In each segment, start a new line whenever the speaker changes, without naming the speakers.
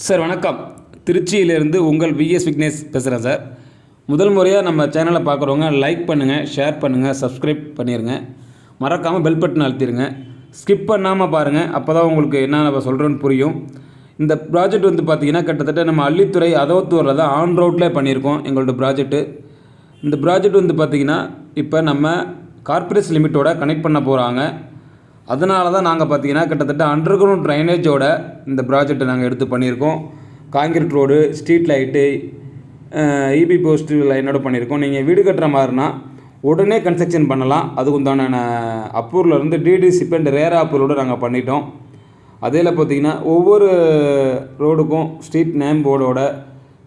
Sir வணக்கம். திருச்சியிலிருந்து உங்கள் விஎஸ் விக்னேஷ் பேசுகிறேன் சார். முதல் முறையாக நம்ம சேனலை பார்க்குறவங்க லைக் பண்ணுங்கள், ஷேர் பண்ணுங்கள், சப்ஸ்கிரைப் பண்ணிடுங்க. மறக்காமல் பெல் பட்டன் அழுத்திடுங்க. ஸ்கிப் பண்ணாமல் பாருங்கள், அப்போ தான் உங்களுக்கு என்ன நம்ம சொல்கிறோன்னு புரியும். இந்த ப்ராஜெக்ட் வந்து பார்த்திங்கன்னா கிட்டத்தட்ட நம்ம அள்ளித்துறை அதோத்தூரில் தான் ஆன் ரோட்லேயே பண்ணியிருக்கோம் எங்களோட ப்ராஜெக்ட்டு. இந்த ப்ராஜெக்ட் வந்து பார்த்திங்கன்னா இப்போ நம்ம கார்ப்பரேட் லிமிட்டோட கனெக்ட் பண்ண போகிறாங்க. அதனால தான் நாங்கள் பார்த்திங்கன்னா கிட்டத்தட்ட அண்டர் கிரவுண்ட் ட்ரைனேஜோட இந்த ப்ராஜெக்டை நாங்கள் எடுத்து பண்ணியிருக்கோம். Concrete road, street light, EB post லைனோட பண்ணியிருக்கோம். நீங்கள் வீடு கட்டுற மாதிரினா உடனே கன்ஸ்ட்ரக்ஷன் பண்ணலாம். அதுக்கு உண்டான அப்பூர்லேருந்து டிடிசிபி அண்ட் ரேரா அப்பூரோடு நாங்கள் பண்ணிட்டோம். அதில் பார்த்திங்கன்னா ஒவ்வொரு ரோடுக்கும் ஸ்ட்ரீட் நேம் போர்டோட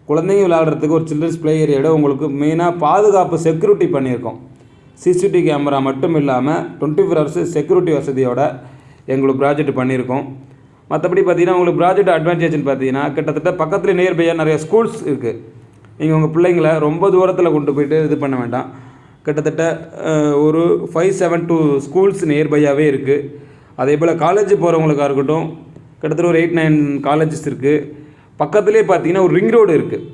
குழந்தைங்க விளையாடுறதுக்கு ஒரு சில்ட்ரன்ஸ் ப்ளே ஏரியாவோட உங்களுக்கு மெயினாக பாதுகாப்பு செக்யூரிட்டி பண்ணியிருக்கோம். சிசிடிவி கேமரா மட்டும் இல்லாமல் 24 ஹவர்ஸ் செக்யூரிட்டி வசதியோட எங்களுக்கு ப்ராஜெக்ட் பண்ணியிருக்கோம். மற்றபடி பார்த்திங்கன்னா உங்களுக்கு ப்ராஜெக்ட் அட்வான்டேஜ்னு பார்த்தீங்கன்னா கிட்டத்தட்ட பக்கத்தில் நியர்பையாக நிறைய ஸ்கூல்ஸ் இருக்குது. நீங்கள் உங்கள் பிள்ளைங்களை ரொம்ப தூரத்தில் கொண்டு போய்ட்டு இது பண்ண வேண்டாம். கிட்டத்தட்ட ஒரு 5-7 ஸ்கூல்ஸ் நியர்பையாகவே இருக்குது. அதே போல் காலேஜ் போகிறவங்களுக்காக இருக்கட்டும், கிட்டத்தட்ட ஒரு 8-9 காலேஜஸ் இருக்குது. பக்கத்துலேயே பார்த்திங்கன்னா ஒரு ரிங் ரோடு இருக்குது.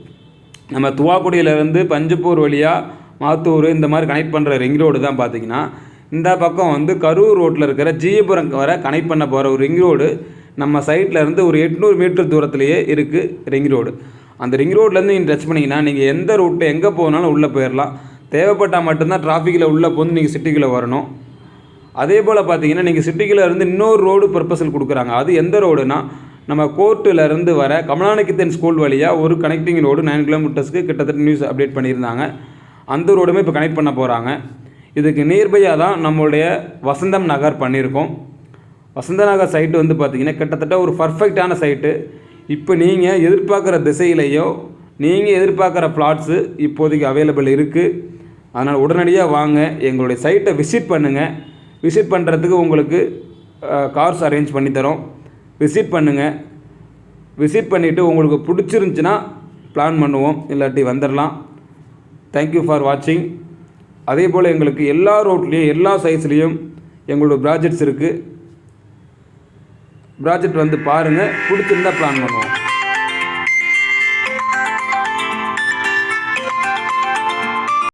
நம்ம துவாக்குடியிலேருந்து பஞ்சப்பூர் வழியாக மாத்தூர் இந்த மாதிரி கனெக்ட் பண்ணுற ரிங் ரோடு தான் பார்த்திங்கன்னா இந்த பக்கம் வந்து கரூர் ரோட்டில் இருக்கிற ஜியபுரம் வர கனெக்ட் பண்ண போகிற ஒரு ரிங் ரோடு நம்ம சைட்டில் இருந்து ஒரு 800 மீட்டர் தூரத்துலேயே இருக்குது ரிங் ரோடு. அந்த ரிங் ரோட்லேருந்து நீங்கள் டச் பண்ணிங்கன்னா நீங்கள் எந்த ரூட்டில் எங்கே போனாலும் உள்ளே போயிடலாம். தேவைப்பட்டால் மட்டும்தான் டிராஃபிக்கில் உள்ளே போந்து நீங்கள் சிட்டிக்குள்ளே வரணும். அதே போல் பார்த்தீங்கன்னா நீங்கள் சிட்டிக்குள்ளே இருந்து இன்னொரு ரோடு பர்பஸில் கொடுக்குறாங்க. அது எந்த ரோடுனா நம்ம கோர்ட்டிலேருந்து வர கமலாநிகேதன் ஸ்கூல் வழியாக ஒரு கனெக்டிங் ரோடு 9 கிலோமீட்டர்ஸ்க்கு கிட்டத்தட்ட நியூஸ் அப்டேட் பண்ணியிருந்தாங்க. அந்த ரோடுமே இப்போ கனெக்ட் பண்ண போகிறாங்க. இதுக்கு நியர்பையாக தான் நம்மளுடைய வசந்தம் நகர் பண்ணியிருக்கோம். வசந்த நகர் சைட்டு வந்து பார்த்திங்கன்னா கிட்டத்தட்ட ஒரு பர்ஃபெக்டான சைட்டு. இப்போ நீங்கள் எதிர்பார்க்குற திசையிலையோ நீங்கள் எதிர்பார்க்குற பிளாட்ஸு இப்போதைக்கு அவைலபிள் இருக்குது. அதனால் உடனடியாக வாங்க, எங்களுடைய சைட்டை விசிட் பண்ணுங்கள். விசிட் பண்ணுறதுக்கு உங்களுக்கு கார்ஸ் அரேஞ்ச் பண்ணித்தரோம். விசிட் பண்ணுங்கள். விசிட் பண்ணிவிட்டு உங்களுக்கு பிடிச்சிருந்துச்சின்னா பிளான் பண்ணுவோம், இல்லாட்டி வந்துடலாம். தேங்க்யூ ஃபார் வாட்சிங். அதே போல் எங்களுக்கு எல்லா ரோட்லேயும் எல்லா சைஸ்லேயும் எங்களோட ப்ராஜெக்ட்ஸ் இருக்குது. ப்ராஜெக்ட் வந்து பாருங்கள், பிடிச்சிருந்தால் பிளான் பண்ணுவோம்.